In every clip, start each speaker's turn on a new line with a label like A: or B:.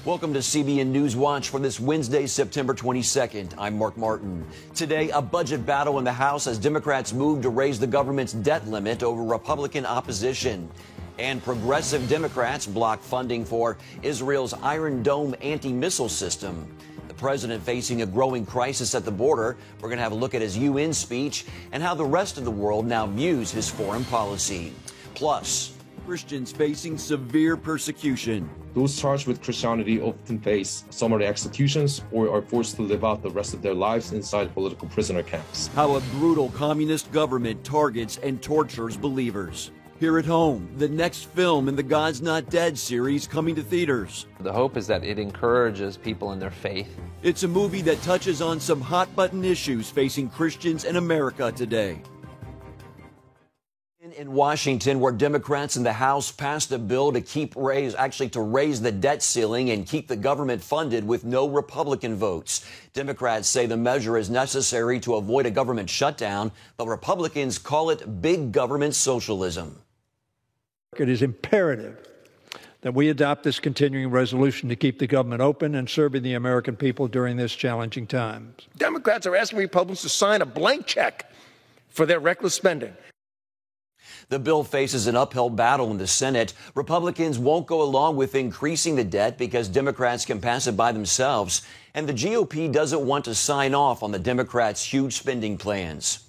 A: Welcome to CBN News Watch for this Wednesday, September 22nd. I'm Mark Martin. Today, a budget battle in the House as Democrats move to raise the government's debt limit over Republican opposition. And progressive Democrats block funding for Israel's Iron Dome anti-missile system. The president facing a growing crisis at the border. We're going to have a look at his UN speech and how the rest of the world now views his foreign policy. Plus, Christians facing severe persecution.
B: Those charged with Christianity often face summary executions or are forced to live out the rest of their lives inside political prisoner camps.
A: How a brutal communist government targets and tortures believers. Here at home, the next film in the God's Not Dead series coming to theaters.
C: The hope is that it encourages people in their faith.
A: It's a movie that touches on some hot-button issues facing Christians in America today. In Washington, where Democrats in the House passed a bill to raise the debt ceiling and keep the government funded with no Republican votes. Democrats say the measure is necessary to avoid a government shutdown, but Republicans call it big government socialism.
D: It is imperative that we adopt this continuing resolution to keep the government open and serving the American people during this challenging time.
E: Democrats are asking Republicans to sign a blank check for their reckless spending.
A: The bill faces an uphill battle in the Senate. Republicans won't go along with increasing the debt because Democrats can pass it by themselves. And the GOP doesn't want to sign off on the Democrats' huge spending plans.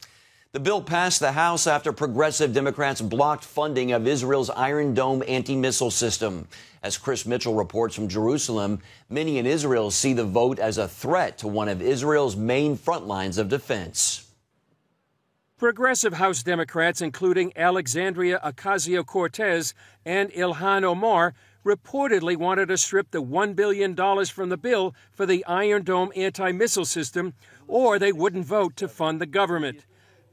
A: The bill passed the House after progressive Democrats blocked funding of Israel's Iron Dome anti-missile system. As Chris Mitchell reports from Jerusalem, many in Israel see the vote as a threat to one of Israel's main front lines of defense.
F: Progressive House Democrats, including Alexandria Ocasio-Cortez and Ilhan Omar, reportedly wanted to strip the $1 billion from the bill for the Iron Dome anti-missile system, or they wouldn't vote to fund the government.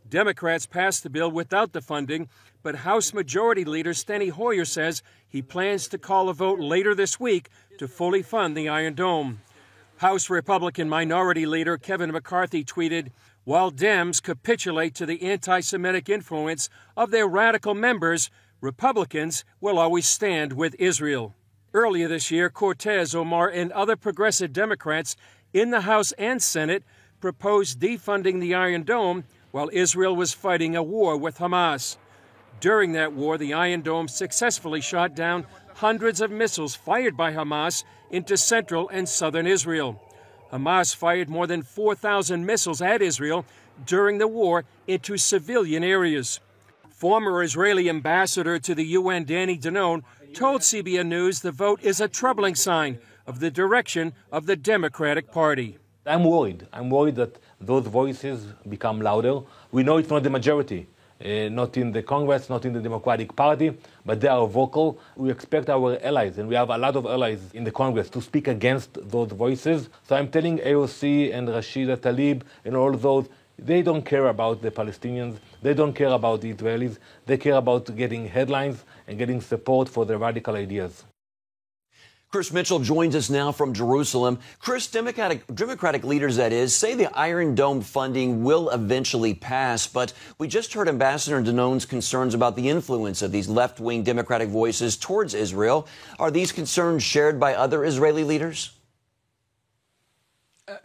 F: Democrats passed the bill without the funding, but House Majority Leader Steny Hoyer says he plans to call a vote later this week to fully fund the Iron Dome. House Republican Minority Leader Kevin McCarthy tweeted, "While Dems capitulate to the anti-Semitic influence of their radical members, Republicans will always stand with Israel." Earlier this year, Cortez, Omar, and other progressive Democrats in the House and Senate proposed defunding the Iron Dome while Israel was fighting a war with Hamas. During that war, the Iron Dome successfully shot down hundreds of missiles fired by Hamas into central and southern Israel. Hamas fired more than 4,000 missiles at Israel during the war into civilian areas. Former Israeli ambassador to the UN, Danny Danon, told CBN News the vote is a troubling sign of the direction of the Democratic Party.
G: I'm worried. I'm worried that those voices become louder. We know it's not the majority. Not in the Congress, not in the Democratic Party, but they are vocal. We expect our allies, and we have a lot of allies in the Congress, to speak against those voices. So I'm telling AOC and Rashida Tlaib and all those, they don't care about the Palestinians. They don't care about the Israelis. They care about getting headlines and getting support for their radical ideas.
A: Chris Mitchell joins us now from Jerusalem. Chris, Democratic leaders, that is, say the Iron Dome funding will eventually pass, but we just heard Ambassador Danon's concerns about the influence of these left-wing Democratic voices towards Israel. Are these concerns shared by other Israeli leaders?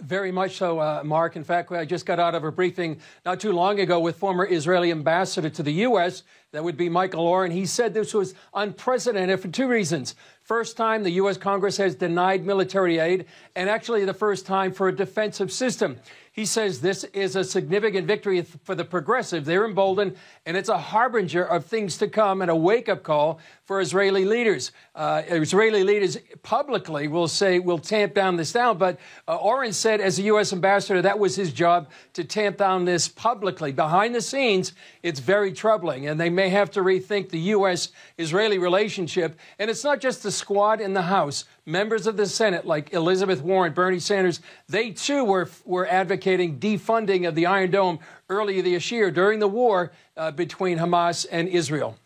F: Very much so, Mark. In fact, I just got out of a briefing not too long ago with former Israeli ambassador to the U.S., that would be Michael Oren. He said this was unprecedented for two reasons. First time the U.S. Congress has denied military aid, and actually the first time for a defensive system. He says this is a significant victory for the progressive. They're emboldened, and it's a harbinger of things to come and a wake-up call for Israeli leaders. Israeli leaders publicly will say we'll tamp down this down, but Oren said as a U.S. ambassador that was his job to tamp down this publicly. Behind the scenes, it's very troubling, and they may have to rethink the U.S.-Israeli relationship. And it's not just the squad in the House. Members of the Senate, like Elizabeth Warren, Bernie Sanders, they too were advocating defunding of the Iron Dome earlier this year during the war between Hamas and Israel.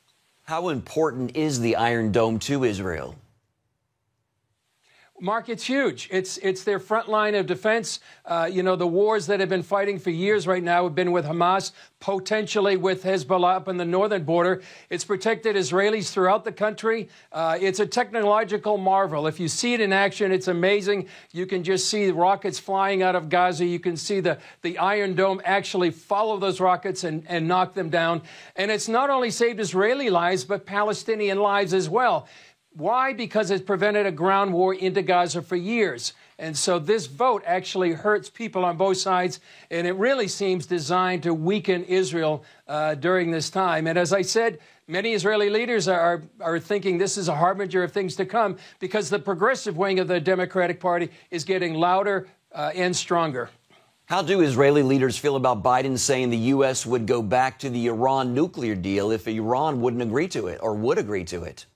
A: How important is the Iron Dome to Israel?
F: Mark, it's huge. It's their front line of defense. The wars that have been fighting for years right now have been with Hamas, potentially with Hezbollah up on the northern border. It's protected Israelis throughout the country. It's a technological marvel. If you see it in action, it's amazing. You can just see rockets flying out of Gaza. You can see the Iron Dome actually follow those rockets and knock them down. And it's not only saved Israeli lives, but Palestinian lives as well. Why? Because it's prevented a ground war into Gaza for years. And so this vote actually hurts people on both sides, and it really seems designed to weaken Israel during this time. And as I said, many Israeli leaders are thinking this is a harbinger of things to come because the progressive wing of the Democratic Party is getting louder and stronger.
A: How do Israeli leaders feel about Biden saying the U.S. would go back to the Iran nuclear deal if Iran wouldn't agree to it or would agree to it?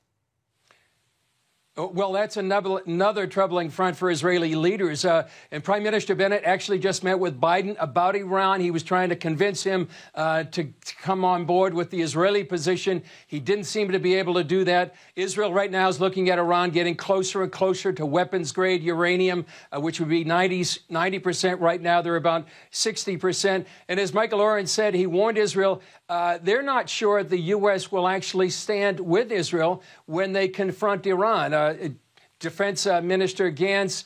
F: Well, that's another troubling front for Israeli leaders. And Prime Minister Bennett actually just met with Biden about Iran. He was trying to convince him to come on board with the Israeli position. He didn't seem to be able to do that. Israel right now is looking at Iran getting closer and closer to weapons-grade uranium, which would be 90%. Right now, they're about 60%. And as Michael Oren said, he warned Israel, they're not sure the U.S. will actually stand with Israel when they confront Iran. Defense Minister Gantz,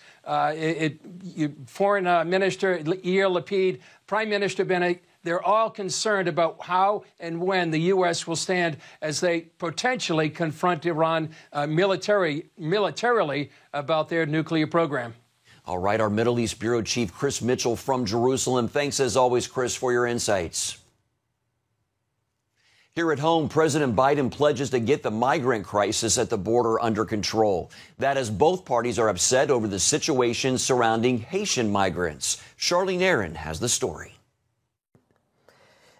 F: Foreign Minister Yair Lapid, Prime Minister Bennett, they're all concerned about how and when the U.S. will stand as they potentially confront Iran militarily about their nuclear program.
A: All right, our Middle East Bureau Chief Chris Mitchell from Jerusalem. Thanks as always, Chris, for your insights. Here at home, President Biden pledges to get the migrant crisis at the border under control. That as both parties are upset over the situation surrounding Haitian migrants. Charlene Aaron has the story.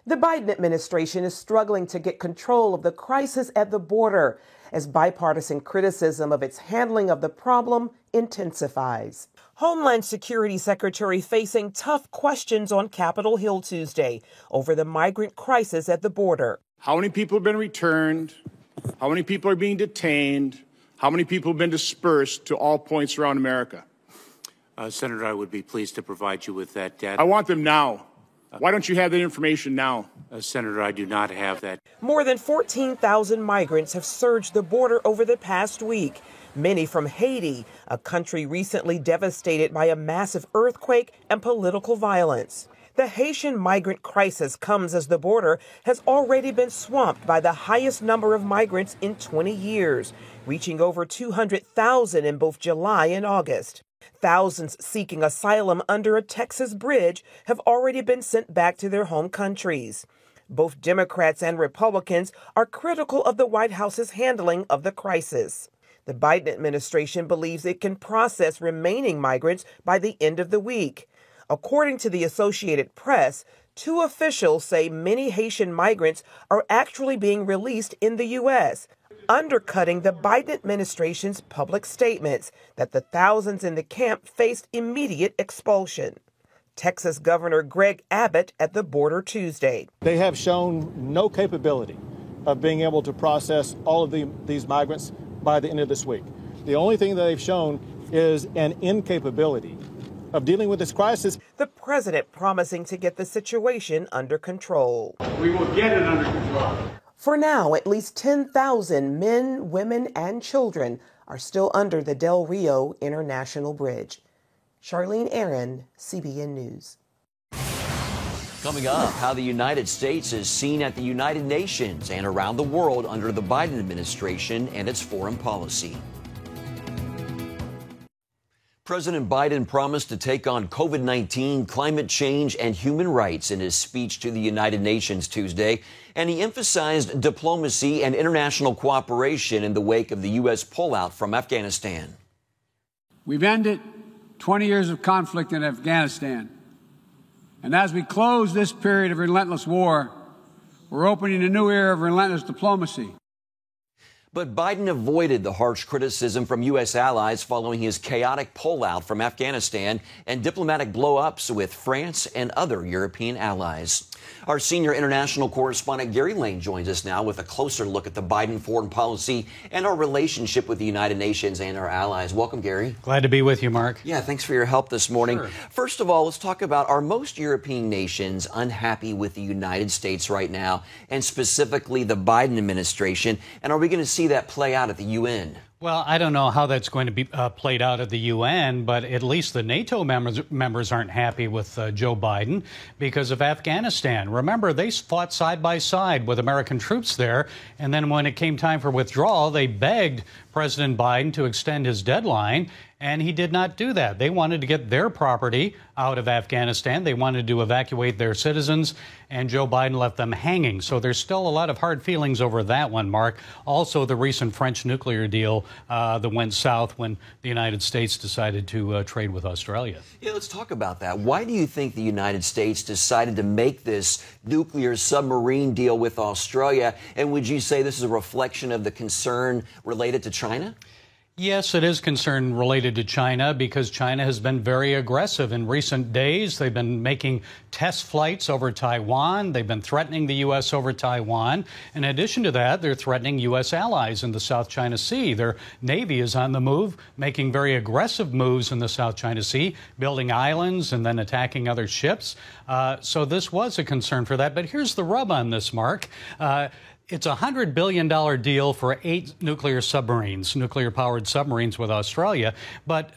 H: The Biden administration is struggling to get control of the crisis at the border as bipartisan criticism of its handling of the problem intensifies. Homeland Security Secretary facing tough questions on Capitol Hill Tuesday over the migrant crisis at the border.
I: How many people have been returned? How many people are being detained? How many people have been dispersed to all points around America?
J: Senator, I would be pleased to provide you with that data.
I: I want them now. Why don't you have that information now?
J: Senator, I do not have that.
H: More than 14,000 migrants have surged the border over the past week, many from Haiti, a country recently devastated by a massive earthquake and political violence. The Haitian migrant crisis comes as the border has already been swamped by the highest number of migrants in 20 years, reaching over 200,000 in both July and August. Thousands seeking asylum under a Texas bridge have already been sent back to their home countries. Both Democrats and Republicans are critical of the White House's handling of the crisis. The Biden administration believes it can process remaining migrants by the end of the week. According to the Associated Press, two officials say many Haitian migrants are actually being released in the U.S., undercutting the Biden administration's public statements that the thousands in the camp faced immediate expulsion. Texas Governor Greg Abbott at the border Tuesday.
K: They have shown no capability of being able to process all of these migrants by the end of this week. The only thing that they've shown is an incapability of dealing with this crisis.
H: The president promising to get the situation under control.
I: We will get it under control.
H: For now, at least 10,000 men, women, and children are still under the Del Rio International Bridge. Charlene Aaron, CBN News.
A: Coming up, how the United States is seen at the United Nations and around the world under the Biden administration and its foreign policy. President Biden promised to take on COVID-19, climate change, and human rights in his speech to the United Nations Tuesday, and he emphasized diplomacy and international cooperation in the wake of the U.S. pullout from Afghanistan.
L: We've ended 20 years of conflict in Afghanistan, and as we close this period of relentless war, we're opening a new era of relentless diplomacy.
A: But Biden avoided the harsh criticism from U.S. allies following his chaotic pullout from Afghanistan and diplomatic blow-ups with France and other European allies. Our senior international correspondent Gary Lane joins us now with a closer look at the Biden foreign policy and our relationship with the United Nations and our allies. Welcome, Gary.
M: Glad to be with you, Mark.
A: Yeah, thanks for your help this morning.
M: Sure.
A: First of all, let's talk about, are most European nations unhappy with the United States right now, and specifically the Biden administration? And are we going to see that play out at the UN?
M: Well, I don't know how that's going to be played out at the UN, but at least the NATO members aren't happy with Joe Biden because of Afghanistan. Remember, they fought side by side with American troops there, and then when it came time for withdrawal, they begged President Biden to extend his deadline, and he did not do that. They wanted to get their property out of Afghanistan. They wanted to evacuate their citizens, and Joe Biden left them hanging. So there's still a lot of hard feelings over that one, Mark. Also, the recent French nuclear deal that went south when the United States decided to trade with Australia.
A: Yeah, let's talk about that. Why do you think the United States decided to make this nuclear submarine deal with Australia? And would you say this is a reflection of the concern related to China?
M: Yes, it is concern related to China because China has been very aggressive in recent days. They've been making test flights over Taiwan. They've been threatening the U.S. over Taiwan. In addition to that, they're threatening U.S. allies in the South China Sea. Their Navy is on the move, making very aggressive moves in the South China Sea, building islands and then attacking other ships. So this was a concern for that. But here's the rub on this, Mark. It's a $100 billion deal for 8 nuclear submarines, nuclear-powered submarines with Australia. But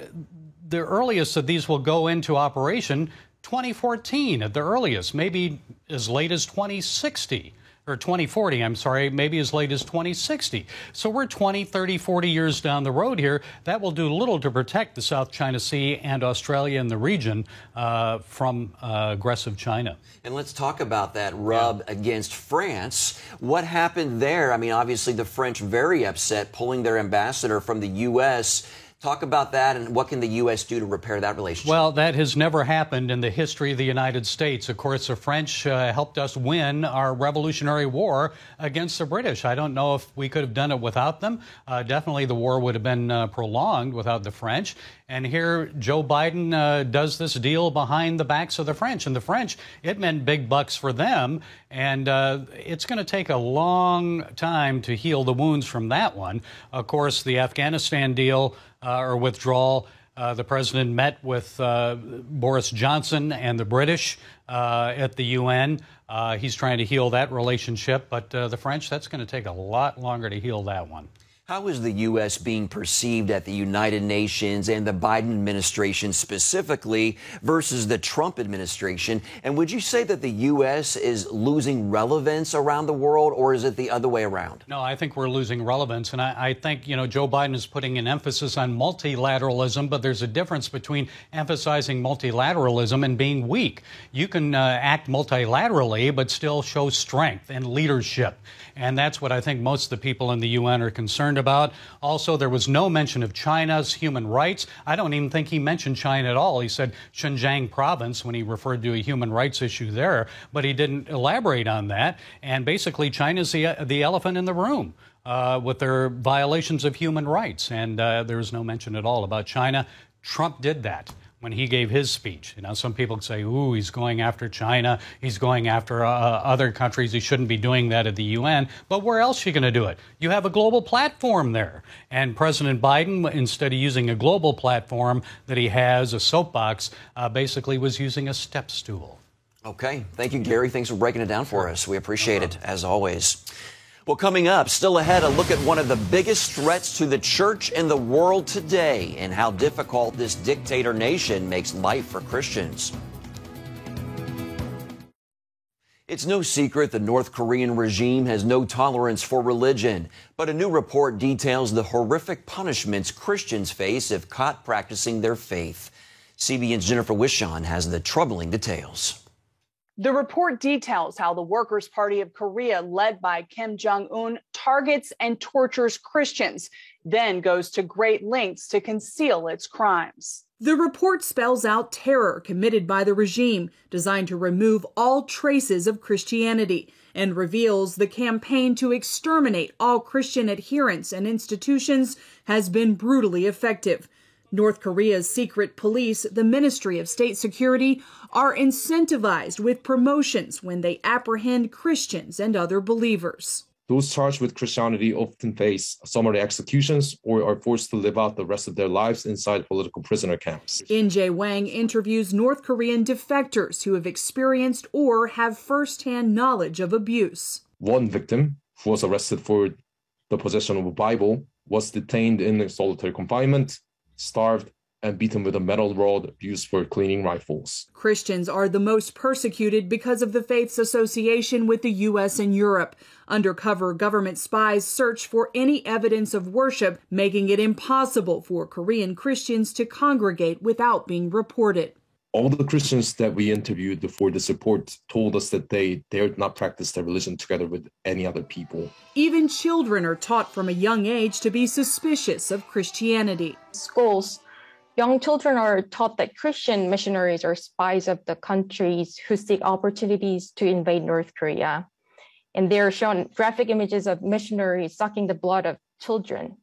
M: the earliest of these will go into operation 2014 at the earliest, maybe as late as 2060. Or 2040, I'm sorry, maybe as late as 2060. So we're 20, 30, 40 years down the road here. That will do little to protect the South China Sea and Australia and the region from aggressive China.
A: And let's talk about that rub against France. What happened there? I mean, obviously the French very upset, pulling their ambassador from the U.S. Talk about that, and what can the U.S. do to repair that relationship?
M: Well, that has never happened in the history of the United States. Of course, the French helped us win our Revolutionary War against the British. I don't know if we could have done it without them. Definitely the war would have been prolonged without the French. And here Joe Biden does this deal behind the backs of the French. And the French, it meant big bucks for them. And it's going to take a long time to heal the wounds from that one. Of course, the Afghanistan deal or withdrawal, the president met with Boris Johnson and the British at the UN. He's trying to heal that relationship. But the French, that's going to take a lot longer to heal that one.
A: How is the U.S. being perceived at the United Nations and the Biden administration specifically versus the Trump administration? And would you say that the U.S. is losing relevance around the world, or is it the other way around?
M: No, I think we're losing relevance. And I think, you know, Joe Biden is putting an emphasis on multilateralism, but there's a difference between emphasizing multilateralism and being weak. You can act multilaterally, but still show strength and leadership. And that's what I think most of the people in the UN are concerned about. Also, there was no mention of China's human rights. I don't even think he mentioned China at all. He said Xinjiang province when he referred to a human rights issue there, but he didn't elaborate on that. And basically, China's the elephant in the room with their violations of human rights. And there was no mention at all about China. Trump did that when he gave his speech. You know, some people say, ooh, he's going after China. He's going after other countries. He shouldn't be doing that at the UN. But where else are you going to do it? You have a global platform there. And President Biden, instead of using a global platform that he has, a soapbox, basically was using a step stool.
A: Okay. Thank you, Gary. Thanks for breaking it down for us. We appreciate it, as always. Well, coming up, still ahead, a look at one of the biggest threats to the church and the world today and how difficult this dictator nation makes life for Christians. It's no secret the North Korean regime has no tolerance for religion, but a new report details the horrific punishments Christians face if caught practicing their faith. CBN's Jennifer Wishon has the troubling details.
N: The report details how the Workers' Party of Korea, led by Kim Jong-un, targets and tortures Christians, then goes to great lengths to conceal its crimes.
O: The report spells out terror committed by the regime, designed to remove all traces of Christianity, and reveals the campaign to exterminate all Christian adherents and institutions has been brutally effective. North Korea's secret police, the Ministry of State Security, are incentivized with promotions when they apprehend Christians and other believers.
B: Those charged with Christianity often face summary executions or are forced to live out the rest of their lives inside political prisoner camps.
O: In-jae Wang interviews North Korean defectors who have experienced or have firsthand knowledge of abuse.
B: One victim, who was arrested for the possession of a Bible, was detained in solitary confinement, starved, and beaten with a metal rod used for cleaning rifles.
O: Christians are the most persecuted because of the faith's association with the U.S. and Europe. Undercover government spies search for any evidence of worship, making it impossible for Korean Christians to congregate without being reported.
B: All the Christians that we interviewed before this report told us that they dared not practice their religion together with any other people.
O: Even children are taught from a young age to be suspicious of Christianity.
P: Schools, young children are taught that Christian missionaries are spies of the countries who seek opportunities to invade North Korea. And they're shown graphic images of missionaries sucking the blood of children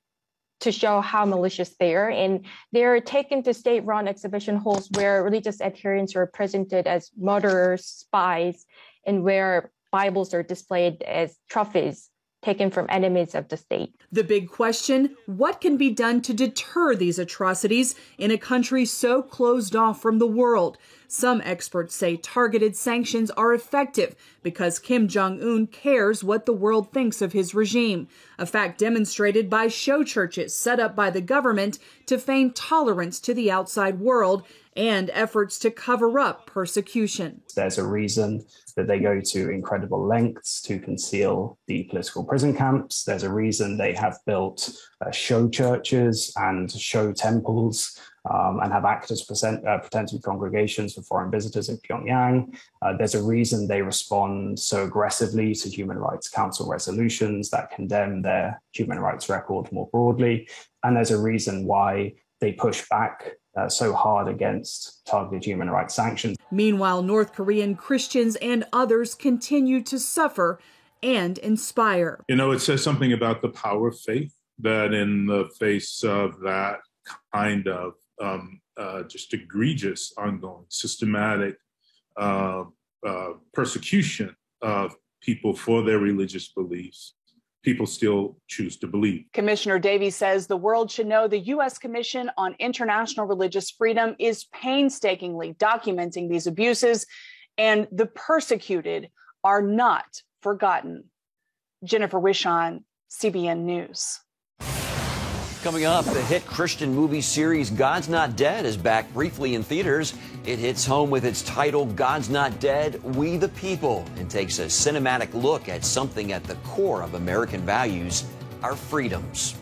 P: to show how malicious they are. And they're taken to state-run exhibition halls where religious adherents are presented as murderers, spies, and where Bibles are displayed as trophies taken from enemies of the state.
O: The big question, what can be done to deter these atrocities in a country so closed off from the world? Some experts say targeted sanctions are effective because Kim Jong-un cares what the world thinks of his regime, a fact demonstrated by show churches set up by the government to feign tolerance to the outside world and efforts to cover up persecution.
Q: There's a reason that they go to incredible lengths to conceal the political prison camps. There's a reason they have built show churches and show temples and have acted as pretend congregations for foreign visitors in Pyongyang. There's a reason they respond so aggressively to Human Rights Council resolutions that condemn their human rights record more broadly. And there's a reason why they push back so hard against targeted human rights sanctions.
O: Meanwhile, North Korean Christians and others continue to suffer and inspire.
R: You know, it says something about the power of faith, that in the face of that kind of just egregious, ongoing, systematic persecution of people for their religious beliefs, people still choose to believe.
N: Commissioner Davies says the world should know the U.S. Commission on International Religious Freedom is painstakingly documenting these abuses, and the persecuted are not forgotten. Jennifer Wishon, CBN News.
A: Coming up, the hit Christian movie series God's Not Dead is back briefly in theaters. It hits home with its title, God's Not Dead, We the People, and takes a cinematic look at something at the core of American values, our freedoms.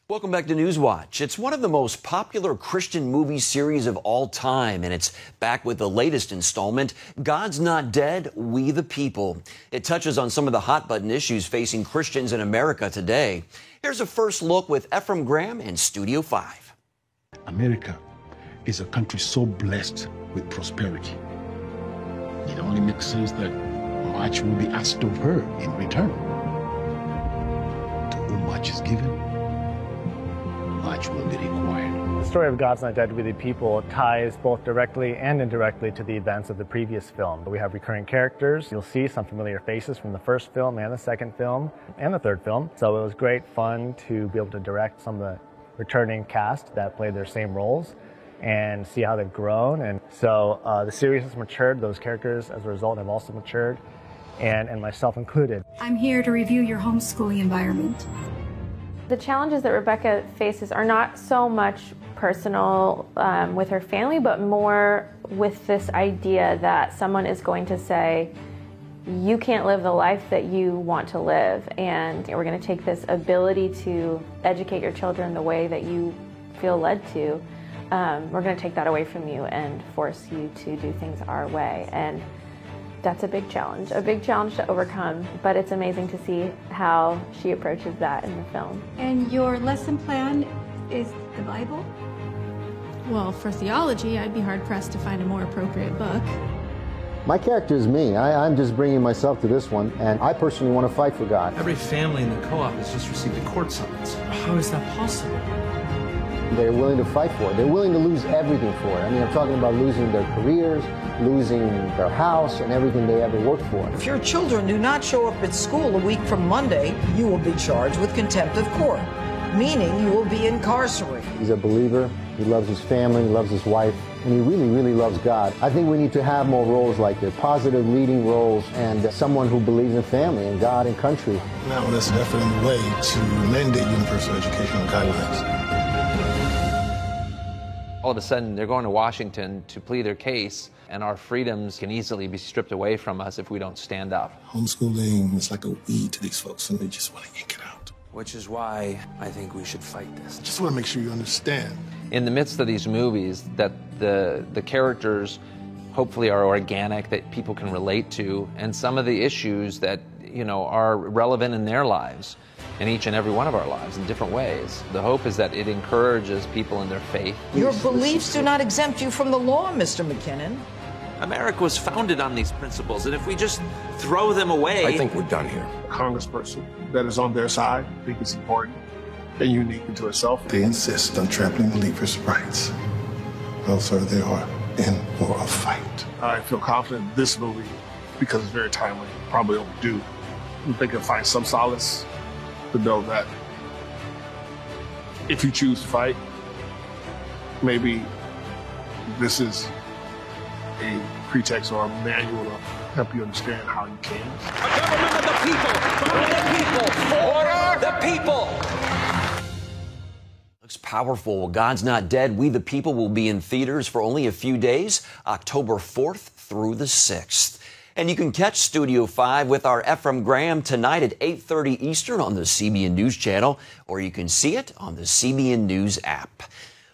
A: Welcome back to Newswatch. It's one of the most popular Christian movie series of all time, and it's back with the latest installment, God's Not Dead, We the People. It touches on some of the hot-button issues facing Christians in America today. Here's a first look with Ephraim Graham in Studio 5.
S: America is a country so blessed with prosperity. It only makes sense that much will be asked of her in return. To whom much is given, much will be required.
T: The story of God's Not Dead, We the People ties both directly and indirectly to the events of the previous film. We have recurring characters. You'll see some familiar faces from the first film and the second film and the third film. So it was great fun to be able to direct some of the returning cast that played their same roles and see how they've grown. And so the series has matured. Those characters, as a result, have also matured, and myself included.
U: I'm here to review your homeschooling environment.
V: The challenges that Rebecca faces are not so much personal with her family, but more with this idea that someone is going to say, you can't live the life that you want to live, and we're going to take this ability to educate your children the way that you feel led to. We're going to take that away from you and force you to do things our way. And that's a big challenge to overcome, but it's amazing to see how she approaches that in the film.
U: And your lesson plan is the Bible?
W: Well, for theology, I'd be hard-pressed to find a more appropriate book.
C: My character is me. I'm just bringing myself to this one, and I personally want to fight for God.
D: Every family in the co-op has just received a court summons. How is that possible?
C: They're willing to fight for it. They're willing to lose everything for it. I mean, I'm talking about losing their careers, losing their house, and everything they ever worked for.
W: If your children do not show up at school a week from Monday, you will be charged with contempt of court, meaning you will be incarcerated.
C: He's a believer. He loves his family, he loves his wife, and he really, really loves God. I think we need to have more roles like this, positive leading roles, and someone who believes in family and God and country.
S: Now that's an effort in the way to mandate universal educational guidelines.
X: All of a sudden, they're going to Washington to plead their case, and our freedoms can easily be stripped away from us if we don't stand up.
S: Homeschooling is like a weed to these folks, and they just want to yank it out.
D: Which is why I think we should fight this.
S: Just want to make sure you understand.
X: In the midst of these movies, that the characters hopefully are organic, that people can relate to, and some of the issues that, you know, are relevant in their lives, in each and every one of our lives in different ways. The hope is that it encourages people in their faith.
W: Your beliefs do not exempt you from the law, Mr. McKinnon.
Y: America was founded on these principles, and if we just throw them away...
E: I think we're done here.
Z: A congressperson that is on their side, I think it's important and unique into itself.
S: They insist on trampling believers' rights. Well, sir, they are in for a fight.
Z: I feel confident in this movie, because it's very timely, probably overdue. I think they can find some solace to know that if you choose to fight, maybe this is a pretext or a manual to help you understand how you can.
Y: A government of the people, for the people.
A: Looks powerful. Well, God's Not Dead, We the People will be in theaters for only a few days, October 4th through the 6th. And you can catch Studio 5 with our Ephraim Graham tonight at 8:30 Eastern on the CBN News Channel, or you can see it on the CBN News app.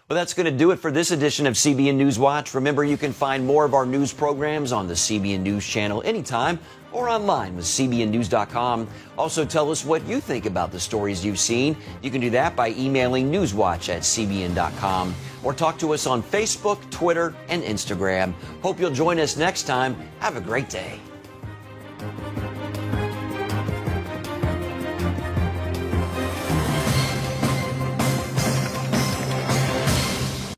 A: Well, that's going to do it for this edition of CBN News Watch. Remember, you can find more of our news programs on the CBN News Channel anytime or online with cbnnews.com. Also, tell us what you think about the stories you've seen. You can do that by emailing newswatch@cbn.com or talk to us on Facebook, Twitter, and Instagram. Hope you'll join us next time. Have a great day.